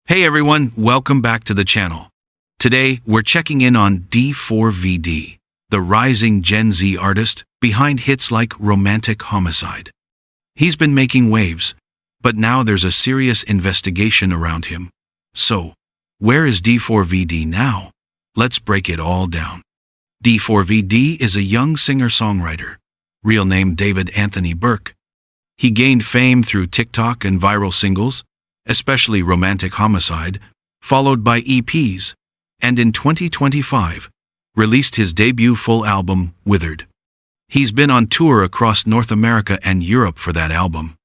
Hey everyone, welcome back to the channel. Today, we're checking in on d4vd, the rising Gen Z artist behind hits like Romantic Homicide. He's been making waves, but now there's a serious investigation around him. So, where is d4vd now? Let's break it all down. d4vd is a young singer-songwriter, real name David Anthony Burke. He gained fame through TikTok and viral singles, especially Romantic Homicide, followed by EPs, and in 2025, released his debut full album, Withered. He's been on tour across North America and Europe for that album.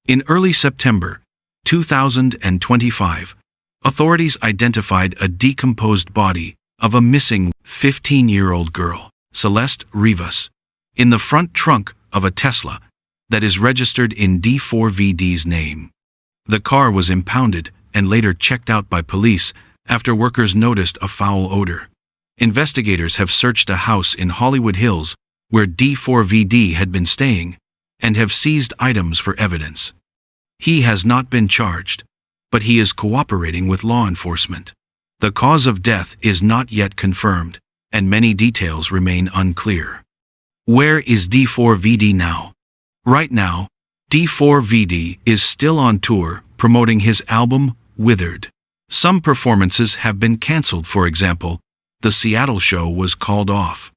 In early September 2025, authorities identified a decomposed body of a missing 15-year-old girl, Celeste Rivas, in the front trunk of a Tesla that is registered in d4vd's name. The car was impounded and later checked out by police after workers noticed a foul odor. Investigators have searched a house in Hollywood Hills where d4vd had been staying and have seized items for evidence. He has not been charged, but he is cooperating with law enforcement. The cause of death is not yet confirmed, and many details remain unclear. Where is d4vd now? Right now, d4vd is still on tour promoting his album, Withered. Some performances have been cancelled. For example, the Seattle show was called off.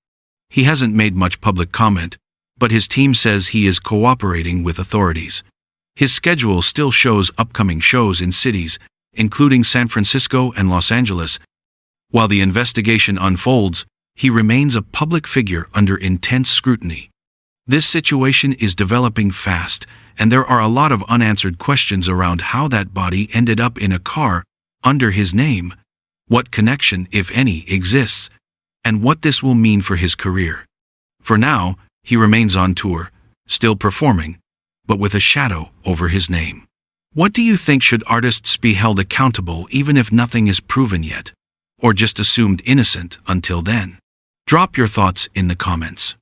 He hasn't made much public comment, but his team says he is cooperating with authorities. His schedule still shows upcoming shows in cities, including San Francisco and Los Angeles. While the investigation unfolds, he remains a public figure under intense scrutiny. This situation is developing fast, and there are a lot of unanswered questions around how that body ended up in a car under his name, what connection, if any, exists, and what this will mean for his career. For now, he remains on tour, still performing, but with a shadow over his name. What do you think? Should artists be held accountable even if nothing is proven yet, or just assumed innocent until then? Drop your thoughts in the comments.